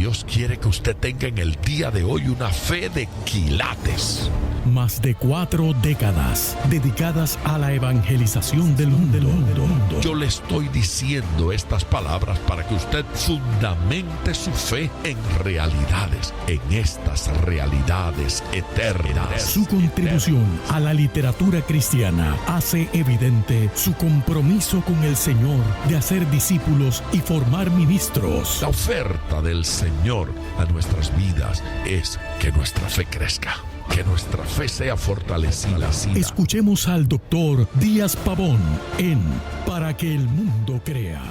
Dios quiere que usted tenga en el día de hoy una fe de quilates. Más de 4 décadas dedicadas a la evangelización del mundo. Yo le estoy diciendo estas palabras para que usted fundamente su fe en realidades, en estas realidades eternas. Su contribución a la literatura cristiana hace evidente su compromiso con el Señor de hacer discípulos y formar ministros. La oferta del Señor a nuestras vidas es que nuestra fe crezca, que nuestra fe sea fortalecida. Escuchemos al doctor Díaz Pavón en Para que el mundo crea.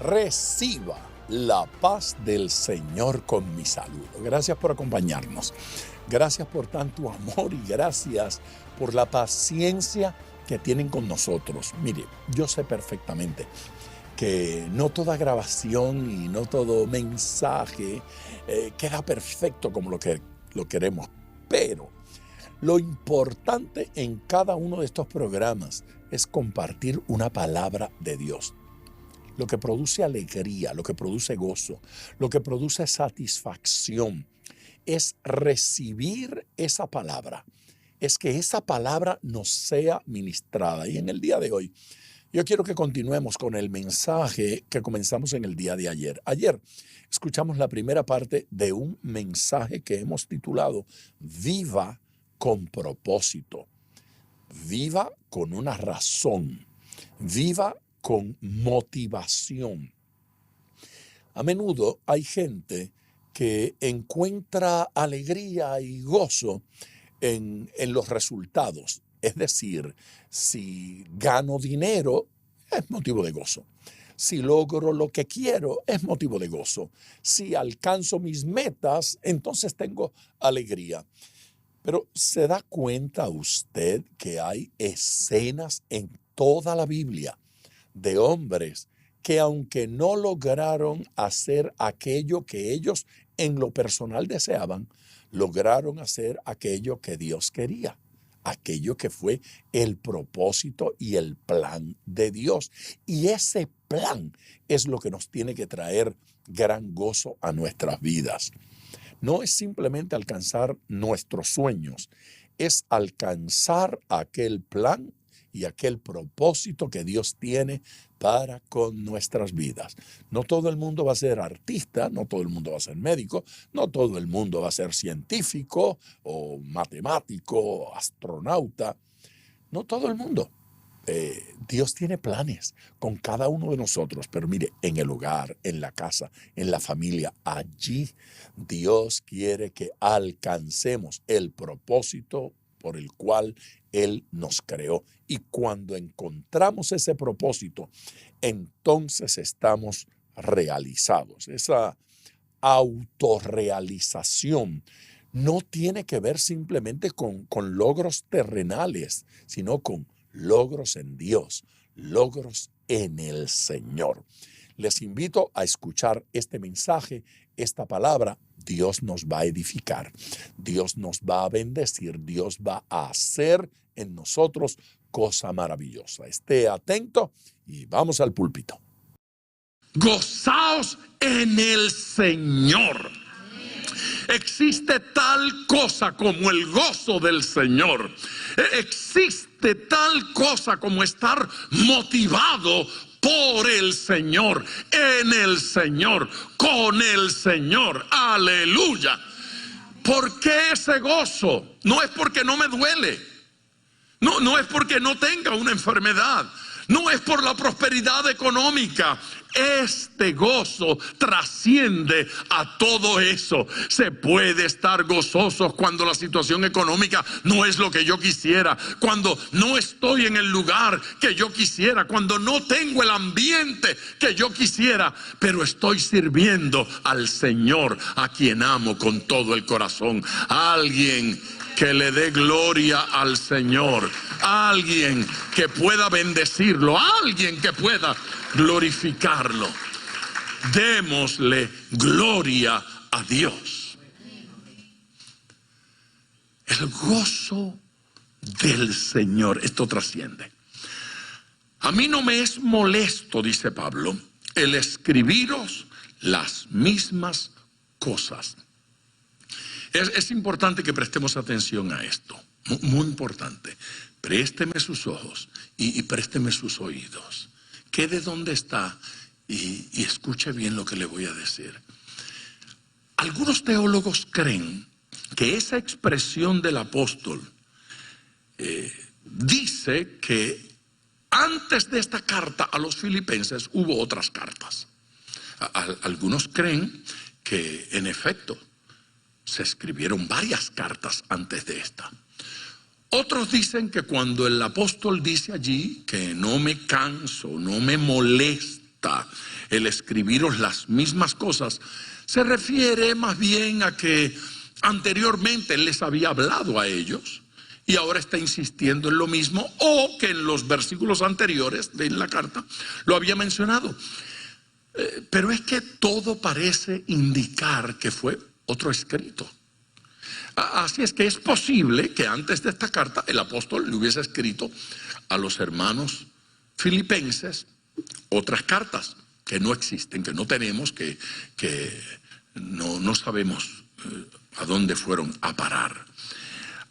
Reciba la paz del Señor con mi saludo. Gracias por acompañarnos. Gracias por tanto amor y gracias por la paciencia que tienen con nosotros. Mire, yo sé perfectamente que no toda grabación y no todo mensaje queda perfecto como lo queremos, pero lo importante en cada uno de estos programas es compartir una palabra de Dios. Lo que produce alegría, lo que produce gozo, lo que produce satisfacción es recibir esa palabra, es que esa palabra nos sea ministrada. Y en el día de hoy, yo quiero que continuemos con el mensaje que comenzamos en el día de ayer. Ayer escuchamos la primera parte de un mensaje que hemos titulado Viva con propósito. Viva con una razón. Viva con motivación. A menudo hay gente que encuentra alegría y gozo en los resultados. Es decir, si gano dinero, es motivo de gozo. Si logro lo que quiero, es motivo de gozo. Si alcanzo mis metas, entonces tengo alegría. Pero ¿se da cuenta usted que hay escenas en toda la Biblia de hombres que aunque no lograron hacer aquello que ellos en lo personal deseaban, lograron hacer aquello que Dios quería? Aquello que fue el propósito y el plan de Dios. Y ese plan es lo que nos tiene que traer gran gozo a nuestras vidas. No es simplemente alcanzar nuestros sueños, es alcanzar aquel plan y aquel propósito que Dios tiene para con nuestras vidas. No todo el mundo va a ser artista, no todo el mundo va a ser médico, no todo el mundo va a ser científico o matemático, astronauta. No todo el mundo. Dios tiene planes con cada uno de nosotros, pero mire, en el hogar, en la casa, en la familia, allí Dios quiere que alcancemos el propósito por el cual Él nos creó. Y cuando encontramos ese propósito, entonces estamos realizados. Esa autorrealización no tiene que ver simplemente con logros terrenales, sino con logros en Dios, logros en el Señor. Les invito a escuchar este mensaje, esta palabra. Dios nos va a edificar, Dios nos va a bendecir, Dios va a hacer en nosotros cosa maravillosa. Esté atento y vamos al púlpito. Gozaos en el Señor. Existe tal cosa como el gozo del Señor. Existe tal cosa como estar motivado por el Señor, en el Señor, con el Señor. Aleluya. ¿Por qué ese gozo? No es porque no me duele. No es porque no tenga una enfermedad. No es por la prosperidad económica. Este gozo trasciende a todo eso. Se puede estar gozosos cuando la situación económica no es lo que yo quisiera, cuando no estoy en el lugar que yo quisiera, cuando no tengo el ambiente que yo quisiera, pero estoy sirviendo al Señor, a quien amo con todo el corazón. Alguien que le dé gloria al Señor, alguien que pueda bendecirlo, alguien que pueda glorificarlo. Démosle gloria a Dios. El gozo del Señor, esto trasciende. A mí no me es molesto, dice Pablo, el escribiros las mismas cosas. Es importante que prestemos atención a esto, muy importante. Présteme sus ojos y présteme sus oídos. Quede donde está y escuche bien lo que le voy a decir. Algunos teólogos creen que esa expresión del apóstol dice que antes de esta carta a los filipenses hubo otras cartas. Algunos creen que en efecto se escribieron varias cartas antes de esta. Otros dicen que cuando el apóstol dice allí que no me canso, no me molesta el escribiros las mismas cosas, se refiere más bien a que anteriormente él les había hablado a ellos y ahora está insistiendo en lo mismo, o que en los versículos anteriores de la carta lo había mencionado. Pero es que todo parece indicar que fue otro escrito. Así es que es posible que antes de esta carta el apóstol le hubiese escrito a los hermanos filipenses otras cartas que no existen, que no tenemos, que no sabemos a dónde fueron a parar.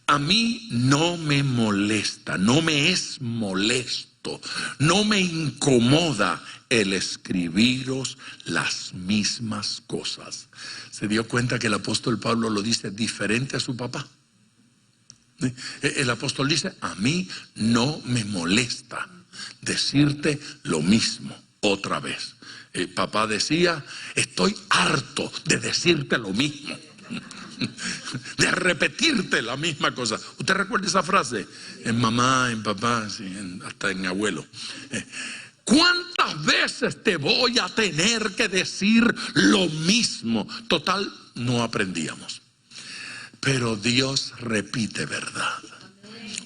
A mí no me molesta, no me es molesto, no me incomoda el escribiros las mismas cosas. ¿Se dio cuenta que el apóstol Pablo lo dice diferente a su papá? El apóstol dice, a mí no me molesta decirte lo mismo otra vez. Papá decía, estoy harto de decirte lo mismo, de repetirte la misma cosa. ¿Usted recuerda esa frase? En mamá, en papá, sí, hasta en abuelo. ¿Cuántas veces te voy a tener que decir lo mismo? Total, no aprendíamos. Pero Dios repite verdad.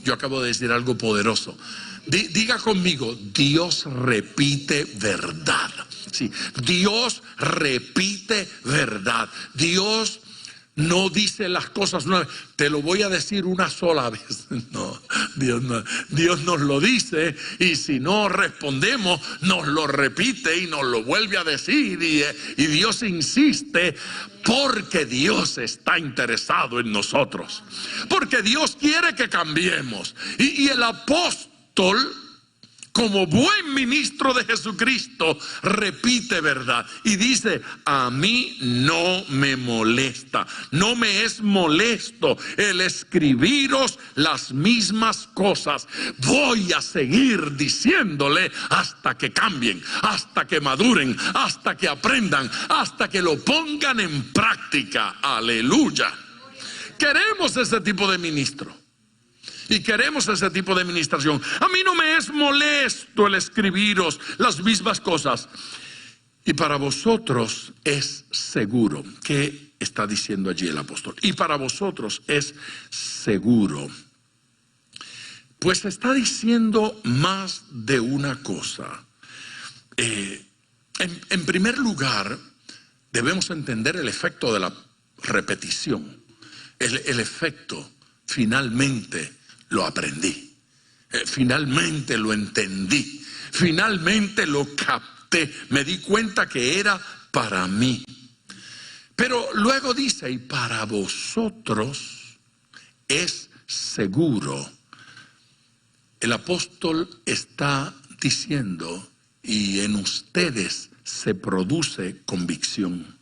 Yo acabo de decir algo poderoso. Diga conmigo, Dios repite verdad. Sí, Dios repite verdad. Dios no dice las cosas nuevas. Te lo voy a decir una sola vez. No, Dios nos lo dice, y si no respondemos, nos lo repite y nos lo vuelve a decir. Y Dios insiste, porque Dios está interesado en nosotros. Porque Dios quiere que cambiemos. Y el apóstol, como buen ministro de Jesucristo, repite verdad y dice, a mí no me molesta, no me es molesto el escribiros las mismas cosas. Voy a seguir diciéndole hasta que cambien, hasta que maduren, hasta que aprendan, hasta que lo pongan en práctica. Aleluya. Queremos ese tipo de ministro. Y queremos ese tipo de administración. A mí no me es molesto el escribiros las mismas cosas. Y para vosotros es seguro. ¿Qué está diciendo allí el apóstol? Y para vosotros es seguro. Pues está diciendo más de una cosa. En primer lugar, debemos entender el efecto de la repetición. El efecto, finalmente, lo aprendí, finalmente lo entendí, finalmente lo capté, me di cuenta que era para mí. Pero luego dice, y para vosotros es seguro. El apóstol está diciendo, y en ustedes se produce convicción.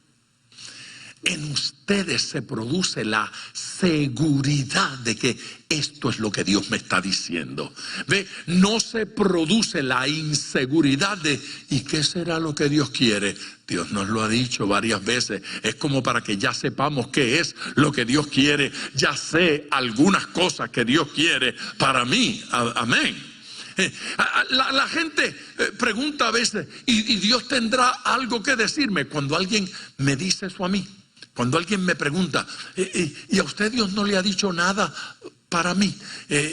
En ustedes se produce la seguridad de que esto es lo que Dios me está diciendo. ¿Ve? No se produce la inseguridad de ¿y qué será lo que Dios quiere? Dios nos lo ha dicho varias veces. Es como para que ya sepamos qué es lo que Dios quiere. Ya sé algunas cosas que Dios quiere para mí. Amén. La gente pregunta a veces, ¿y Dios tendrá algo que decirme? Cuando alguien me dice eso a mí, cuando alguien me pregunta, ¿y a usted Dios no le ha dicho nada para mí?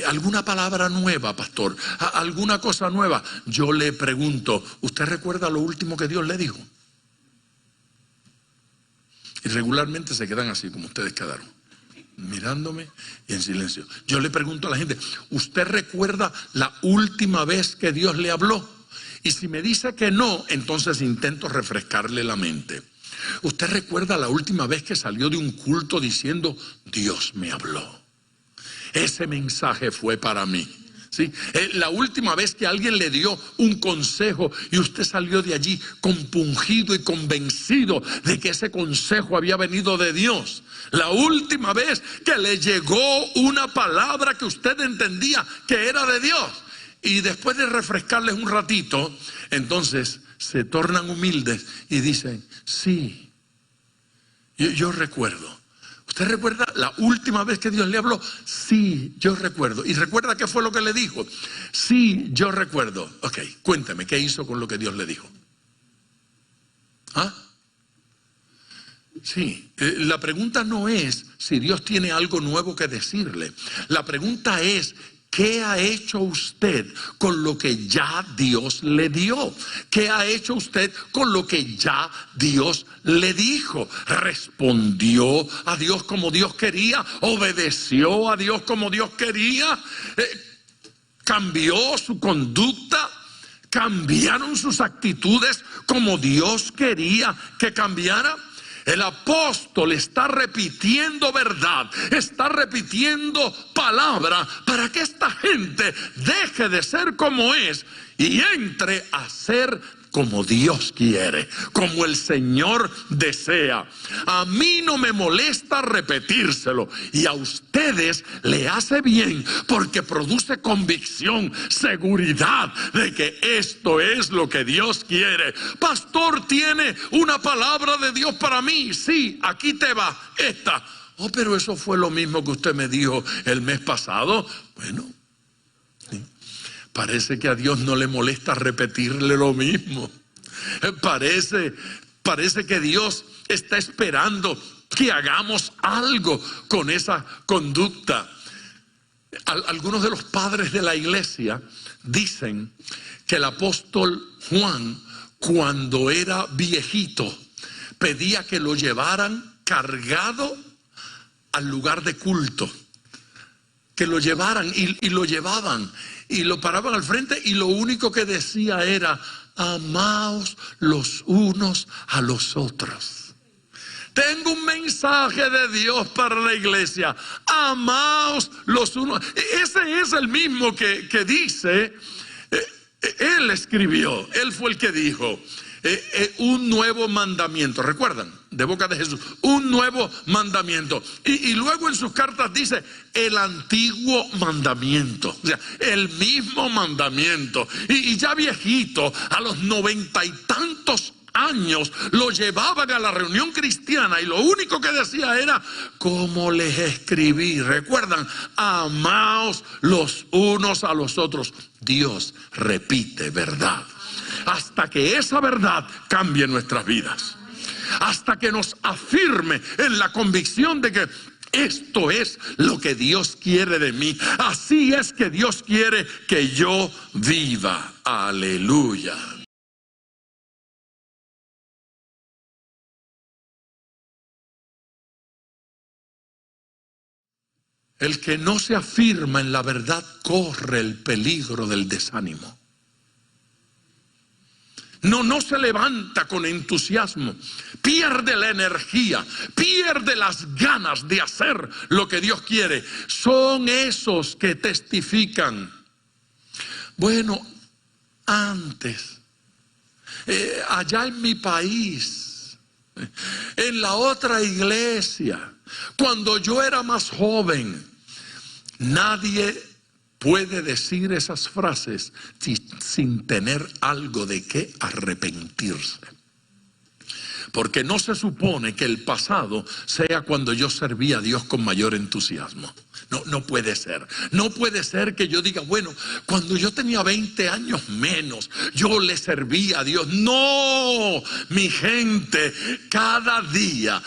¿Alguna palabra nueva, pastor? ¿Alguna cosa nueva? Yo le pregunto, ¿usted recuerda lo último que Dios le dijo? Y regularmente se quedan así como ustedes quedaron, mirándome y en silencio. Yo le pregunto a la gente, ¿usted recuerda la última vez que Dios le habló? Y si me dice que no, entonces intento refrescarle la mente. ¿Usted recuerda la última vez que salió de un culto diciendo, Dios me habló? Ese mensaje fue para mí. ¿Sí? La última vez que alguien le dio un consejo y usted salió de allí compungido y convencido de que ese consejo había venido de Dios. La última vez que le llegó una palabra que usted entendía que era de Dios. Y después de refrescarles un ratito, entonces se tornan humildes y dicen, sí, yo recuerdo. ¿Usted recuerda la última vez que Dios le habló? Sí, yo recuerdo. ¿Y recuerda qué fue lo que le dijo? Sí, yo recuerdo. Ok, cuénteme, ¿qué hizo con lo que Dios le dijo? ¿Ah? Sí, la pregunta no es si Dios tiene algo nuevo que decirle. La pregunta es, ¿qué ha hecho usted con lo que ya Dios le dio? ¿Qué ha hecho usted con lo que ya Dios le dijo? ¿Respondió a Dios como Dios quería? ¿Obedeció a Dios como Dios quería? ¿Cambió su conducta? ¿Cambiaron sus actitudes como Dios quería que cambiara? El apóstol está repitiendo verdad, está repitiendo palabra para que esta gente deje de ser como es y entre a ser como Dios quiere, como el Señor desea. A mí no me molesta repetírselo y a ustedes le hace bien porque produce convicción, seguridad de que esto es lo que Dios quiere. Pastor, ¿tiene una palabra de Dios para mí? Sí, aquí te va esta. Oh, pero eso fue lo mismo que usted me dijo el mes pasado. Bueno, sí. Parece que a Dios no le molesta repetirle lo mismo. Parece que Dios está esperando que hagamos algo con esa conducta. Algunos de los padres de la iglesia dicen que el apóstol Juan, cuando era viejito, pedía que lo llevaran cargado al lugar de culto. Que lo llevaran y lo llevaban y lo paraban al frente y lo único que decía era, amaos los unos a los otros. Tengo un mensaje de Dios para la iglesia, amaos los unos. Ese es el mismo que dice, él escribió, él fue el que dijo, un nuevo mandamiento, ¿recuerdan? De boca de Jesús, un nuevo mandamiento. Y luego en sus cartas dice, el antiguo mandamiento, o sea, el mismo mandamiento. Y ya viejito, a los 90 y tantos años, lo llevaban a la reunión cristiana y lo único que decía era, como les escribí, ¿recuerdan? Amaos los unos a los otros. Dios repite verdad. Hasta que esa verdad cambie nuestras vidas. Hasta que nos afirme en la convicción de que esto es lo que Dios quiere de mí. Así es que Dios quiere que yo viva. Aleluya. El que no se afirma en la verdad corre el peligro del desánimo. No se levanta con entusiasmo, pierde la energía, pierde las ganas de hacer lo que Dios quiere. Son esos que testifican. Bueno, antes, allá en mi país, en la otra iglesia, cuando yo era más joven, nadie puede decir esas frases sin tener algo de qué arrepentirse. Porque no se supone que el pasado sea cuando yo serví a Dios con mayor entusiasmo. No puede ser. No puede ser que yo diga, bueno, cuando yo tenía 20 años menos, yo le serví a Dios. No, mi gente, cada día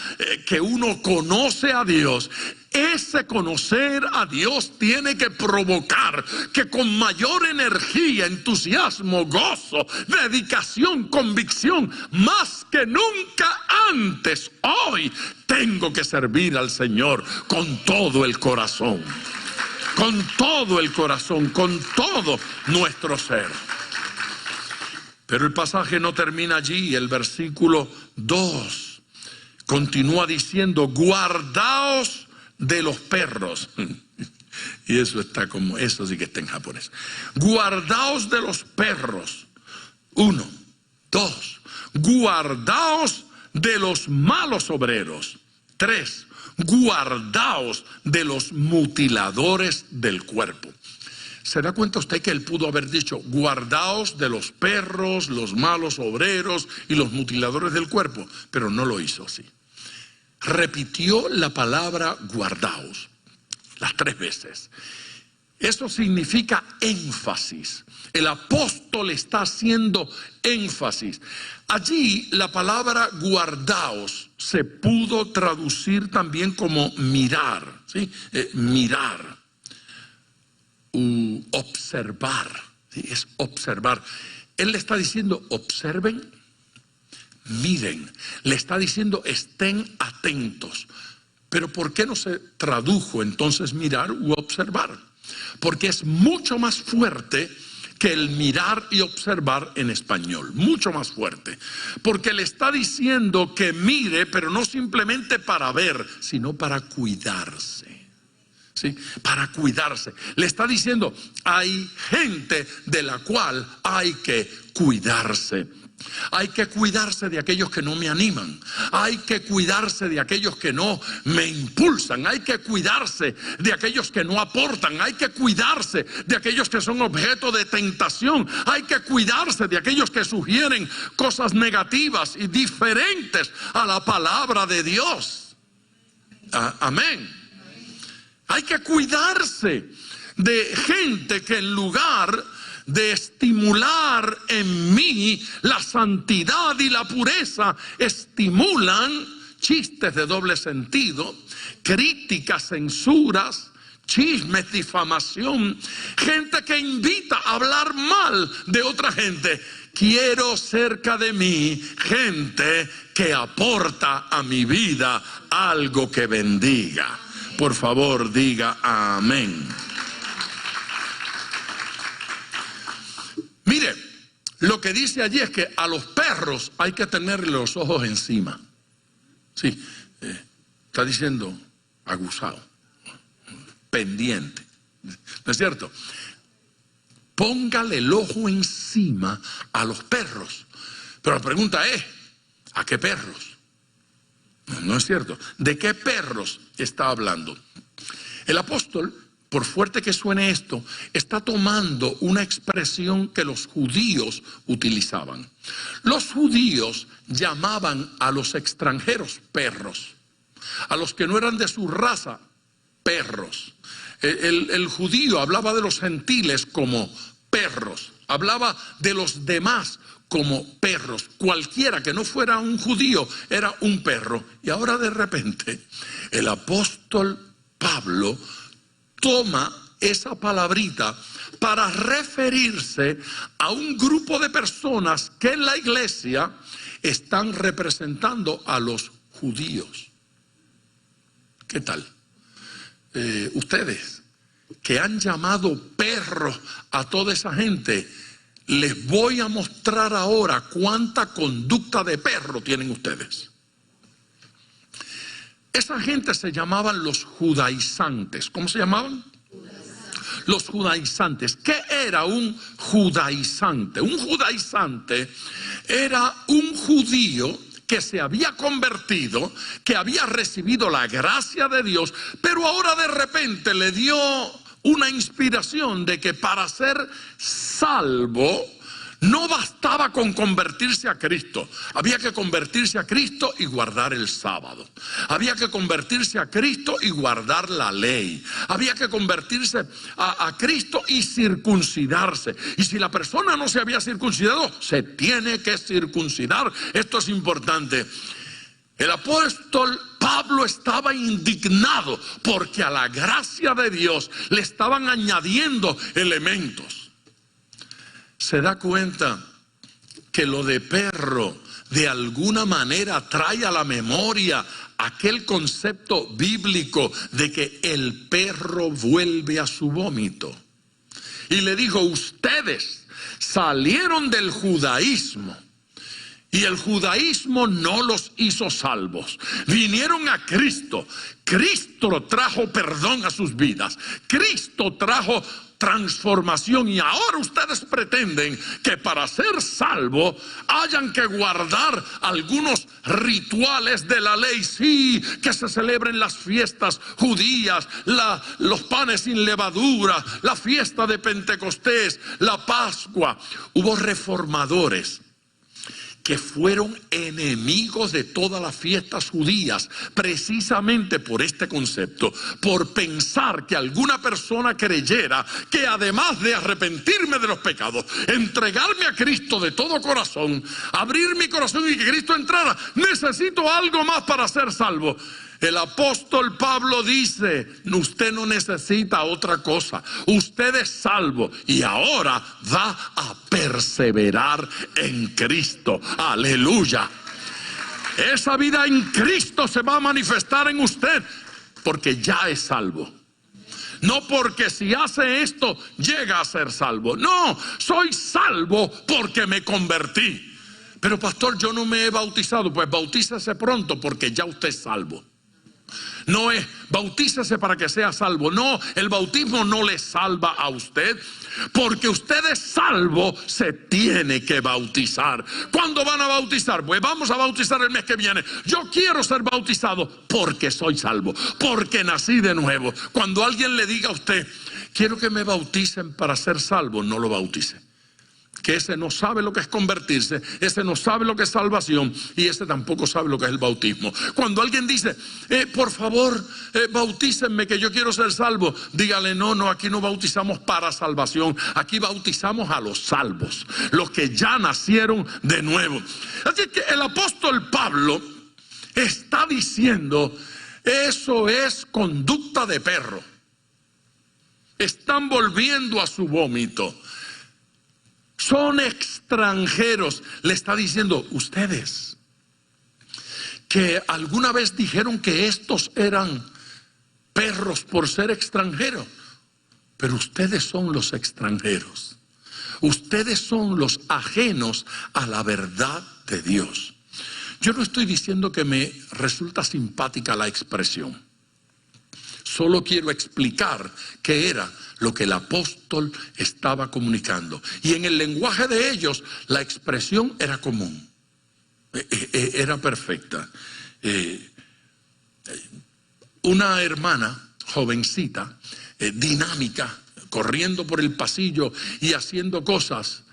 que uno conoce a Dios, ese conocer a Dios tiene que provocar que con mayor energía, entusiasmo, gozo, dedicación, convicción, más que nunca antes, hoy tengo que servir al Señor con todo el corazón. Con todo el corazón, con todo nuestro ser. Pero el pasaje no termina allí. El versículo 2 continúa diciendo, guardaos de los perros. Y eso sí que está en japonés. Guardaos de los perros. 1, 2. Guardaos de los malos obreros. 3. Guardaos de los mutiladores del cuerpo. ¿Se da cuenta usted que él pudo haber dicho, guardaos de los perros, los malos obreros y los mutiladores del cuerpo? Pero no lo hizo así. Repitió la palabra guardaos las 3 veces. Eso significa énfasis. El apóstol está haciendo énfasis. Allí la palabra guardaos se pudo traducir también como mirar, ¿sí? Mirar, observar, ¿sí? Es observar. Él le está diciendo observen, miren, le está diciendo estén atentos. Pero ¿por qué no se tradujo entonces mirar u observar? Porque es mucho más fuerte que el mirar y observar en español, mucho más fuerte. Porque le está diciendo que mire, pero no simplemente para ver, sino para cuidarse. ¿Sí? Para cuidarse. Le está diciendo, hay gente de la cual hay que cuidarse. Hay que cuidarse de aquellos que no me animan. Hay que cuidarse de aquellos que no me impulsan. Hay que cuidarse de aquellos que no aportan. Hay que cuidarse de aquellos que son objeto de tentación. Hay que cuidarse de aquellos que sugieren cosas negativas y diferentes a la palabra de Dios. Amén. Hay que cuidarse de gente que en lugar de estimular en mí la santidad y la pureza, estimulan chistes de doble sentido, críticas, censuras, chismes, difamación, gente que invita a hablar mal de otra gente. Quiero cerca de mí gente que aporta a mi vida algo que bendiga. Por favor, diga amén. Mire, lo que dice allí es que a los perros hay que tenerle los ojos encima. Sí, está diciendo aguzado, pendiente. ¿No es cierto? Póngale el ojo encima a los perros. Pero la pregunta es, ¿a qué perros? No es cierto. ¿De qué perros está hablando? El apóstol, por fuerte que suene esto, está tomando una expresión que los judíos utilizaban. Los judíos llamaban a los extranjeros perros, a los que no eran de su raza, perros. El judío hablaba de los gentiles como perros, hablaba de los demás como perros. Cualquiera que no fuera un judío era un perro. Y ahora de repente el apóstol Pablo toma esa palabrita para referirse a un grupo de personas que en la iglesia están representando a los judíos. ¿Qué tal? Ustedes que han llamado perros a toda esa gente, les voy a mostrar ahora cuánta conducta de perro tienen ustedes. Esa gente se llamaban los judaizantes. ¿Cómo se llamaban? Los judaizantes. ¿Qué era un judaizante? Un judaizante era un judío que se había convertido, que había recibido la gracia de Dios, pero ahora de repente le dio una inspiración de que para ser salvo no bastaba con convertirse a Cristo. Había que convertirse a Cristo y guardar el sábado. Había que convertirse a Cristo y guardar la ley. Había que convertirse a Cristo y circuncidarse. Y si la persona no se había circuncidado, se tiene que circuncidar. Esto es importante. El apóstol Pablo estaba indignado porque a la gracia de Dios le estaban añadiendo elementos. Se da cuenta que lo de perro de alguna manera trae a la memoria aquel concepto bíblico de que el perro vuelve a su vómito. Y le dijo, ustedes salieron del judaísmo Y el judaísmo no los hizo salvos. Vinieron a Cristo. Cristo trajo perdón a sus vidas. Cristo trajo transformación. Y ahora ustedes pretenden que para ser salvo hayan que guardar algunos rituales de la ley. Sí, que se celebren las fiestas judías, los panes sin levadura, la fiesta de Pentecostés, la Pascua. Hubo reformadores que fueron enemigos de todas las fiestas judías, precisamente por este concepto, por pensar que alguna persona creyera que además de arrepentirme de los pecados, entregarme a Cristo de todo corazón, abrir mi corazón y que Cristo entrara, necesito algo más para ser salvo. El apóstol Pablo dice, usted no necesita otra cosa, usted es salvo y ahora va a perseverar en Cristo. Aleluya. Esa vida en Cristo se va a manifestar en usted porque ya es salvo. No porque si hace esto llega a ser salvo. No, soy salvo porque me convertí. Pero pastor, yo no me he bautizado. Pues bautícese pronto porque ya usted es salvo. No es bautícese para que sea salvo. No, el bautismo no le salva a usted. Porque usted es salvo, se tiene que bautizar. ¿Cuándo van a bautizar? Pues vamos a bautizar el mes que viene. Yo quiero ser bautizado porque soy salvo, porque nací de nuevo. Cuando alguien le diga a usted, quiero que me bauticen para ser salvo, no lo bautice. Que ese no sabe lo que es convertirse, ese no sabe lo que es salvación y ese tampoco sabe lo que es el bautismo. Cuando alguien dice, por favor, bautícenme que yo quiero ser salvo, dígale, no, aquí no bautizamos para salvación, aquí bautizamos a los salvos, los que ya nacieron de nuevo. Así que el apóstol Pablo está diciendo, eso es conducta de perro. Están volviendo a su vómito. Son extranjeros. Le está diciendo, ustedes que alguna vez dijeron que estos eran perros por ser extranjeros, pero ustedes son los extranjeros. Ustedes son los ajenos a la verdad de Dios. Yo no estoy diciendo que me resulta simpática la expresión. Solo quiero explicar qué era lo que el apóstol estaba comunicando. Y en el lenguaje de ellos, la expresión era común. Era perfecta. Una hermana jovencita, dinámica, corriendo por el pasillo y haciendo cosas,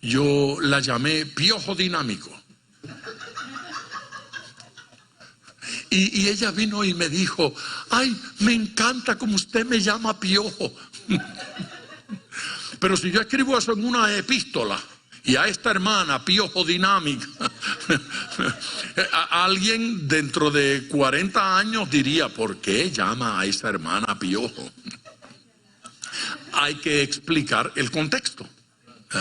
yo la llamé piojo dinámico. Y ella vino y me dijo, ay, me encanta como usted me llama piojo. Pero si yo escribo eso en una epístola y a esta hermana piojo dinámica, alguien dentro de 40 años diría, ¿por qué llama a esa hermana piojo? Hay que explicar el contexto.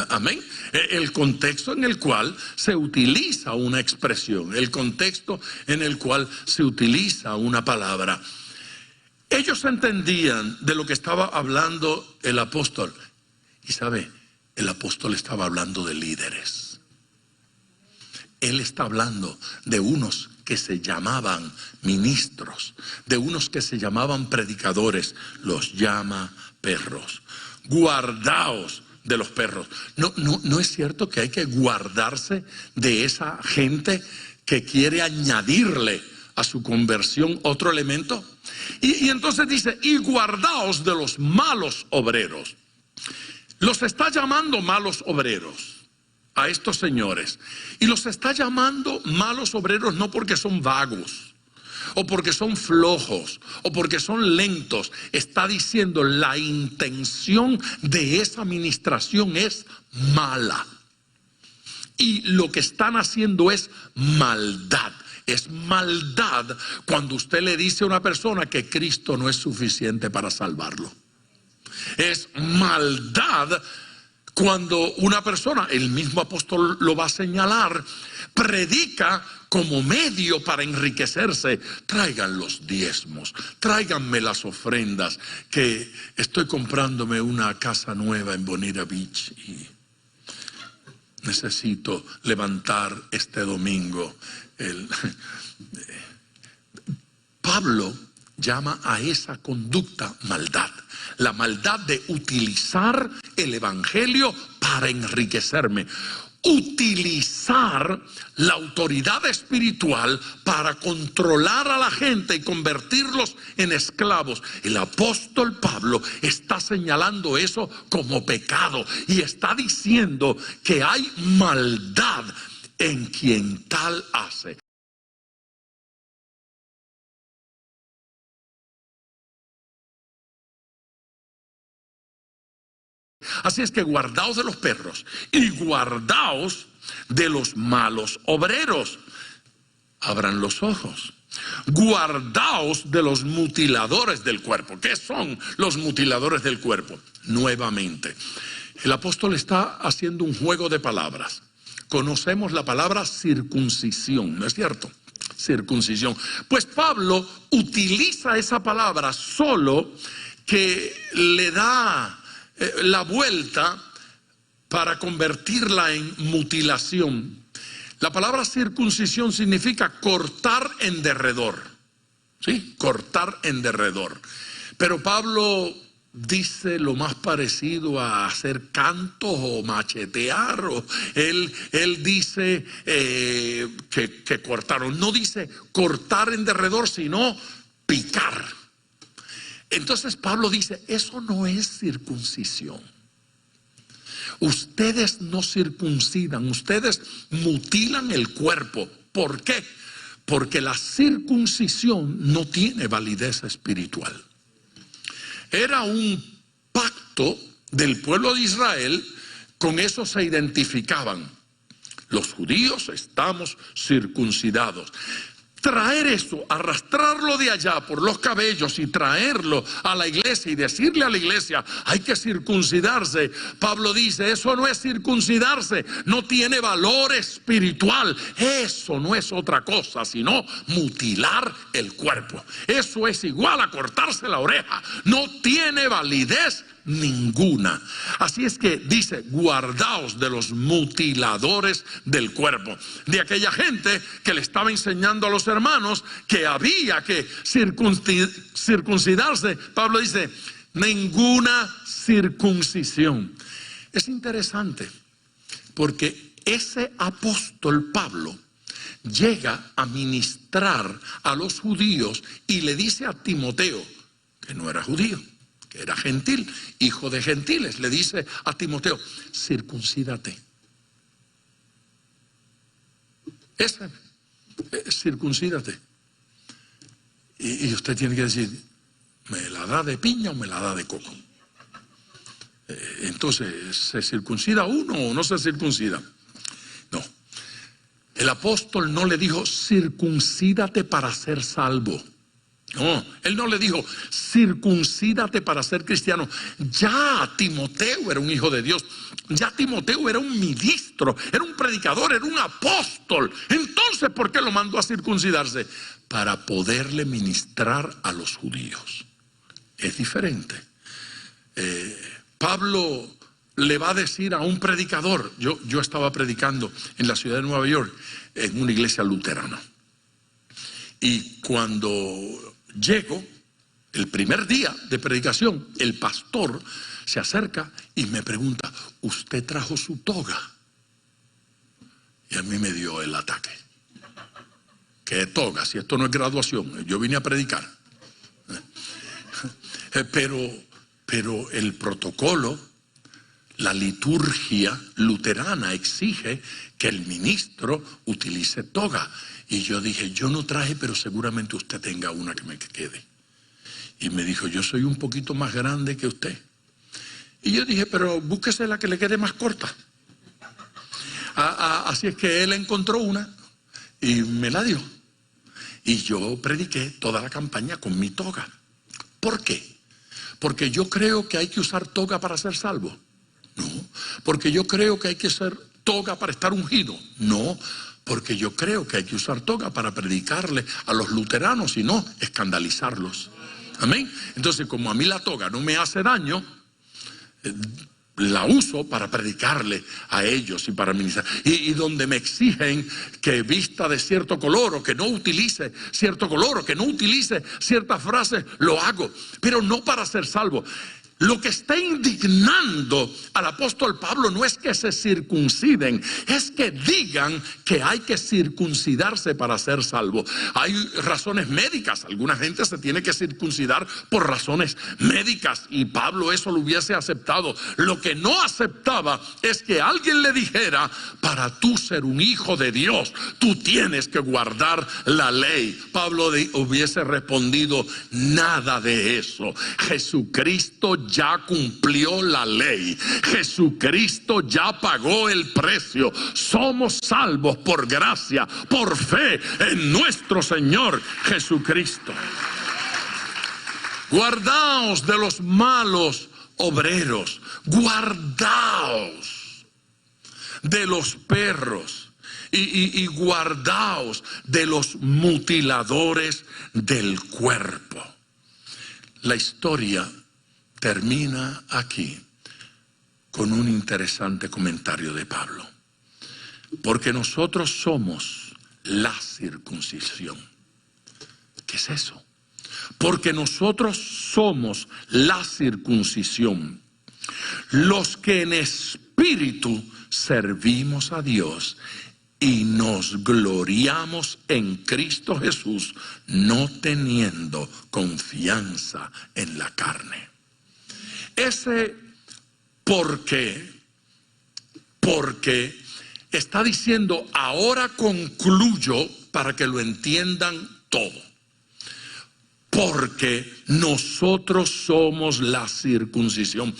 Amén. El contexto en el cual se utiliza una expresión, el contexto en el cual se utiliza una palabra. Ellos entendían de lo que estaba hablando el apóstol. Y sabe, el apóstol estaba hablando de líderes. Él está hablando de unos que se llamaban ministros, de unos que se llamaban predicadores. Los llama perros. Guardaos de los perros. No es cierto que hay que guardarse de esa gente que quiere añadirle a su conversión otro elemento. Y entonces dice, y guardaos de los malos obreros. Los está llamando malos obreros a estos señores. Y los está llamando malos obreros no porque son vagos, o porque son flojos, o porque son lentos. Está diciendo, la intención de esa administración es mala. Y lo que están haciendo es maldad. Es maldad cuando usted le dice a una persona que Cristo no es suficiente para salvarlo. Es maldad cuando una persona, el mismo apóstol lo va a señalar, predica como medio para enriquecerse. Traigan los diezmos, tráiganme las ofrendas, que estoy comprándome una casa nueva en Bonita Beach. necesito levantar este domingo. Pablo llama a esa conducta maldad. La maldad de utilizar el evangelio para enriquecerme. Utilizar la autoridad espiritual para controlar a la gente y convertirlos en esclavos. El apóstol Pablo está señalando eso como pecado y está diciendo que hay maldad en quien tal hace. Así es que guardaos de los perros y guardaos de los malos obreros. Abran los ojos. Guardaos de los mutiladores del cuerpo. ¿Qué son los mutiladores del cuerpo? Nuevamente, el apóstol está haciendo un juego de palabras. Conocemos la palabra circuncisión, ¿no es cierto? Circuncisión. Pues Pablo utiliza esa palabra solo que le da la vuelta para convertirla en mutilación. La palabra circuncisión significa cortar en derredor, ¿sí? Cortar en derredor. Pero Pablo dice lo más parecido a hacer cantos o machetear, o él dice que cortaron. No dice cortar en derredor, sino picar. Entonces Pablo dice, eso no es circuncisión. Ustedes no circuncidan, ustedes mutilan el cuerpo. ¿Por qué? Porque la circuncisión no tiene validez espiritual. Era un pacto del pueblo de Israel, con eso se identificaban. Los judíos estamos circuncidados. Traer eso, arrastrarlo de allá por los cabellos y traerlo a la iglesia y decirle a la iglesia, hay que circuncidarse. Pablo dice, eso no es circuncidarse, no tiene valor espiritual. Eso no es otra cosa sino mutilar el cuerpo. Eso es igual a cortarse la oreja, no tiene validez ninguna. Así es que dice, guardaos de los mutiladores del cuerpo, de aquella gente que le estaba enseñando a los hermanos que había que circuncidarse. Pablo dice, ninguna circuncisión. Es interesante porque ese apóstol Pablo llega a ministrar a los judíos y le dice a Timoteo, que no era judío, que era gentil, hijo de gentiles, le dice a Timoteo, circuncídate. Circuncídate. Y usted tiene que decir, ¿me la da de piña o me la da de coco? Entonces, ¿se circuncida uno o no se circuncida? No. El apóstol no le dijo, circuncídate para ser salvo. No, él no le dijo, circuncídate para ser cristiano. Ya Timoteo era un hijo de Dios. Ya Timoteo era un ministro, era un predicador, era un apóstol. Entonces, ¿por qué lo mandó a circuncidarse? Para poderle ministrar a los judíos. Es diferente. Pablo le va a decir a un predicador, yo estaba predicando en la ciudad de Nueva York, en una iglesia luterana. Y cuando llego, el primer día de predicación, el pastor se acerca y me pregunta, ¿usted trajo su toga? Y a mí me dio el ataque. ¿Qué toga? Si esto no es graduación, yo vine a predicar. Pero el protocolo, la liturgia luterana exige que el ministro utilice toga. Y yo dije, yo no traje, pero seguramente usted tenga una que me quede. Y me dijo, yo soy un poquito más grande que usted. Y yo dije, pero búsquese la que le quede más corta. Así es que él encontró una y me la dio. Y yo prediqué toda la campaña con mi toga. ¿Por qué? Porque yo creo que hay que usar toga para ser salvo. No. Porque yo creo que hay que usar toga para estar ungido. No. Porque yo creo que hay que usar toga para predicarle a los luteranos y no escandalizarlos. Amén. Entonces, como a mí la toga no me hace daño, la uso para predicarle a ellos y para ministrar. Y donde me exigen que vista de cierto color, o que no utilice cierto color, o que no utilice ciertas frases, lo hago, pero no para ser salvo. Lo que está indignando al apóstol Pablo no es que se circunciden, es que digan que hay que circuncidarse para ser salvo. Hay razones médicas, alguna gente se tiene que circuncidar por razones médicas, y Pablo eso lo hubiese aceptado. Lo que no aceptaba es que alguien le dijera: para tú ser un hijo de Dios, tú tienes que guardar la ley. Pablo hubiese respondido: nada de eso. Jesucristo ya cumplió la ley. Jesucristo ya pagó el precio. Somos salvos por gracia, por fe en nuestro Señor Jesucristo. Guardaos de los malos obreros. Guardaos de los perros. Y guardaos de los mutiladores del cuerpo. La historia termina aquí con un interesante comentario de Pablo. Porque nosotros somos la circuncisión. ¿Qué es eso? Porque nosotros somos la circuncisión, los que en espíritu servimos a Dios y nos gloriamos en Cristo Jesús, no teniendo confianza en la carne. Ese porque está diciendo: ahora concluyo, para que lo entiendan todo. Porque nosotros somos la circuncisión.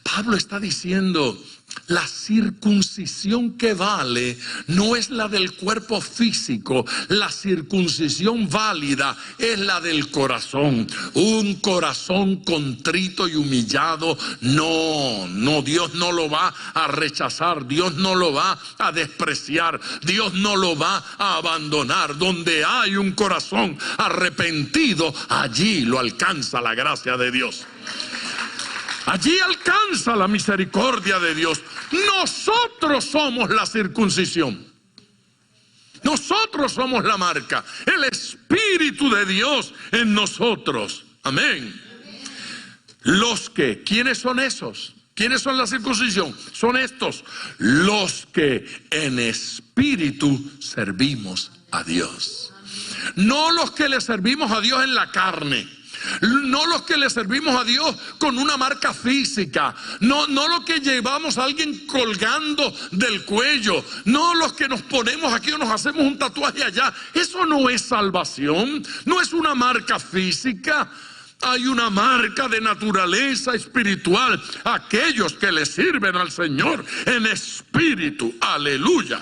Pablo está diciendo: la circuncisión que vale no es la del cuerpo físico. La circuncisión válida es la del corazón. Un corazón contrito y humillado, no, Dios no lo va a rechazar. Dios no lo va a despreciar. Dios no lo va a abandonar. Donde hay un corazón arrepentido, allí lo alcanza la gracia de Dios. Allí alcanza la misericordia de Dios. Nosotros somos la circuncisión. Nosotros somos la marca. El Espíritu de Dios en nosotros. Amén. ¿Quiénes son esos? ¿Quiénes son la circuncisión? Son estos: los que en espíritu servimos a Dios. No los que le servimos a Dios en la carne. No los que le servimos a Dios con una marca física. No los que llevamos a alguien colgando del cuello. No los que nos ponemos aquí o nos hacemos un tatuaje allá. Eso no es salvación. No es una marca física. Hay una marca de naturaleza espiritual. Aquellos que le sirven al Señor en espíritu. Aleluya.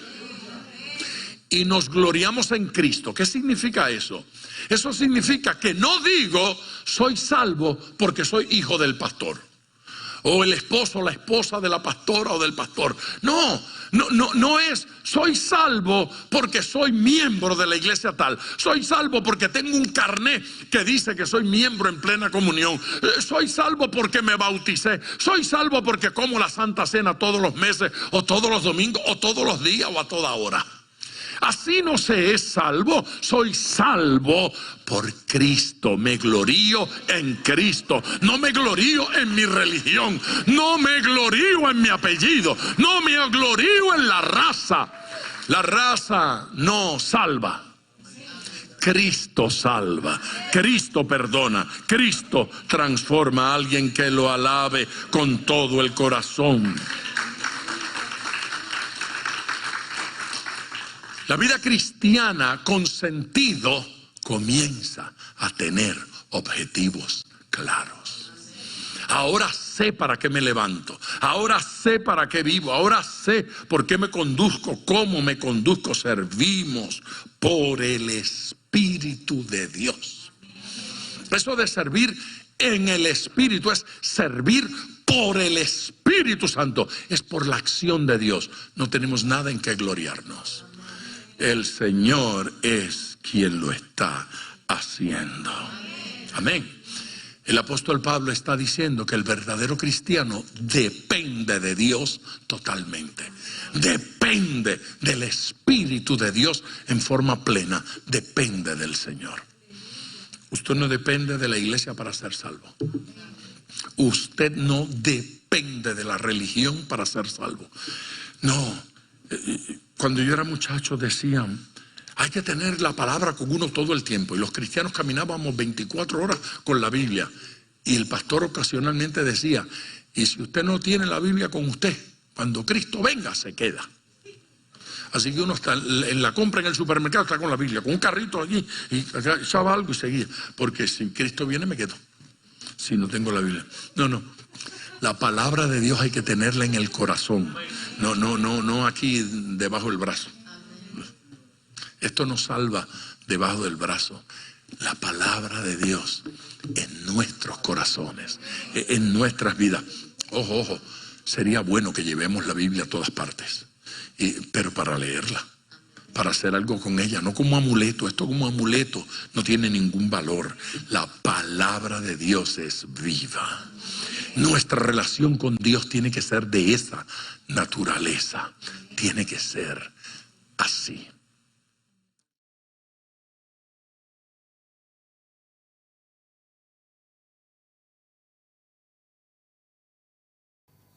Y nos gloriamos en Cristo. ¿Qué significa eso? Eso significa que no digo soy salvo porque soy hijo del pastor, o el esposo o la esposa de la pastora o del pastor. No es soy salvo porque soy miembro de la iglesia tal. Soy salvo porque tengo un carné que dice que soy miembro en plena comunión. Soy salvo porque me bauticé. Soy salvo porque como la Santa Cena todos los meses, o todos los domingos, o todos los días, o a toda hora. Así no se es salvo. Soy salvo por Cristo. Me glorío en Cristo. No me glorío en mi religión. No me glorío en mi apellido. No me glorío en la raza. La raza no salva. Cristo salva. Cristo perdona. Cristo transforma a alguien que lo alabe con todo el corazón. La vida cristiana con sentido comienza a tener objetivos claros. Ahora sé para qué me levanto. Ahora sé para qué vivo. Ahora sé por qué me conduzco, cómo me conduzco. Servimos por el Espíritu de Dios. Eso de servir en el Espíritu es servir por el Espíritu Santo. Es por la acción de Dios. No tenemos nada en que gloriarnos. El Señor es quien lo está haciendo. Amén. El apóstol Pablo está diciendo que el verdadero cristiano depende de Dios totalmente. Depende del Espíritu de Dios en forma plena. Depende del Señor. Usted no depende de la iglesia para ser salvo. Usted no depende de la religión para ser salvo. No. Cuando yo era muchacho decían, hay que tener la palabra con uno todo el tiempo. Y los cristianos caminábamos 24 horas con la Biblia. Y el pastor ocasionalmente decía, y si usted no tiene la Biblia con usted, cuando Cristo venga se queda. Así que uno está en la compra en el supermercado, está con la Biblia, con un carrito allí, y echaba algo y seguía. Porque si Cristo viene me quedo, si no tengo la Biblia. No. La palabra de Dios hay que tenerla en el corazón. No aquí debajo del brazo. Esto nos salva debajo del brazo. La palabra de Dios en nuestros corazones, en nuestras vidas. Ojo, sería bueno que llevemos la Biblia a todas partes, pero para leerla, para hacer algo con ella, no como amuleto. Esto como amuleto no tiene ningún valor. La palabra de Dios es viva. Nuestra relación con Dios tiene que ser de esa naturaleza. Tiene que ser así.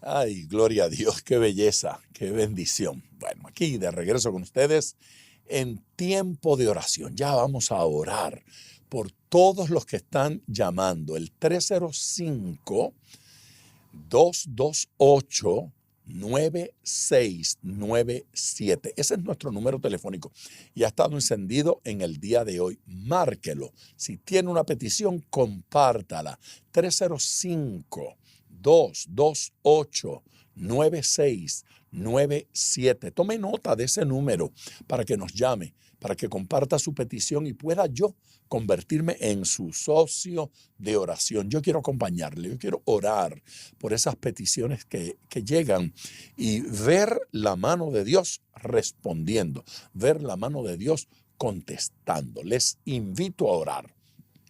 Ay, gloria a Dios, qué belleza, qué bendición. Bueno, aquí de regreso con ustedes en tiempo de oración. Ya vamos a orar por todos los que están llamando. El 305-228-9697. Ese es nuestro número telefónico y ha estado encendido en el día de hoy. Márquelo. Si tiene una petición, compártala. 305-228-9697. Tome nota de ese número para que nos llame, para que comparta su petición y pueda yo convertirme en su socio de oración. Yo quiero acompañarle, yo quiero orar por esas peticiones que llegan y ver la mano de Dios respondiendo, ver la mano de Dios contestando. Les invito a orar.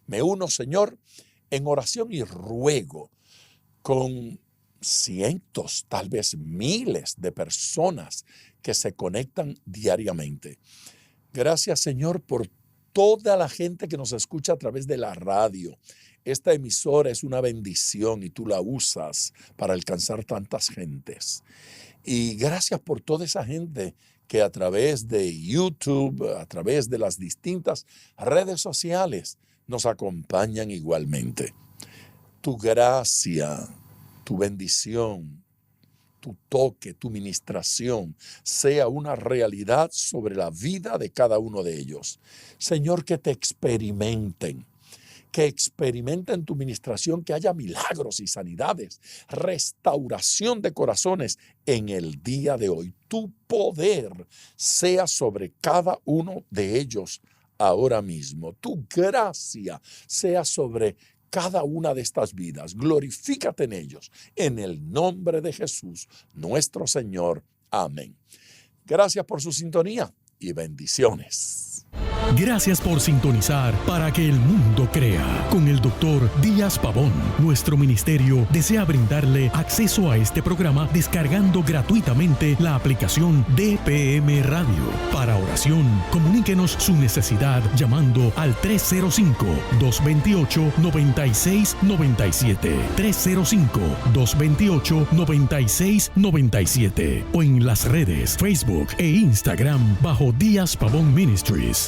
Me uno, Señor, en oración y ruego con cientos, tal vez miles de personas que se conectan diariamente. Gracias, Señor, por toda la gente que nos escucha a través de la radio. Esta emisora es una bendición y tú la usas para alcanzar tantas gentes. Y gracias por toda esa gente que a través de YouTube, a través de las distintas redes sociales, nos acompañan igualmente. Tu gracia, tu bendición, tu toque, tu ministración sea una realidad sobre la vida de cada uno de ellos. Señor, que te experimenten tu ministración, que haya milagros y sanidades, restauración de corazones en el día de hoy. Tu poder sea sobre cada uno de ellos ahora mismo. Tu gracia sea sobre cada una de estas vidas. Glorifícate en ellos, en el nombre de Jesús, nuestro Señor. Amén. Gracias por su sintonía y bendiciones. Gracias por sintonizar Para que el Mundo Crea con el Dr. Díaz Pavón. Nuestro ministerio desea brindarle acceso a este programa descargando gratuitamente la aplicación DPM Radio. Para oración, comuníquenos su necesidad llamando al 305-228-9697. 305-228-9697 o en las redes Facebook e Instagram bajo Díaz Pavón Ministries.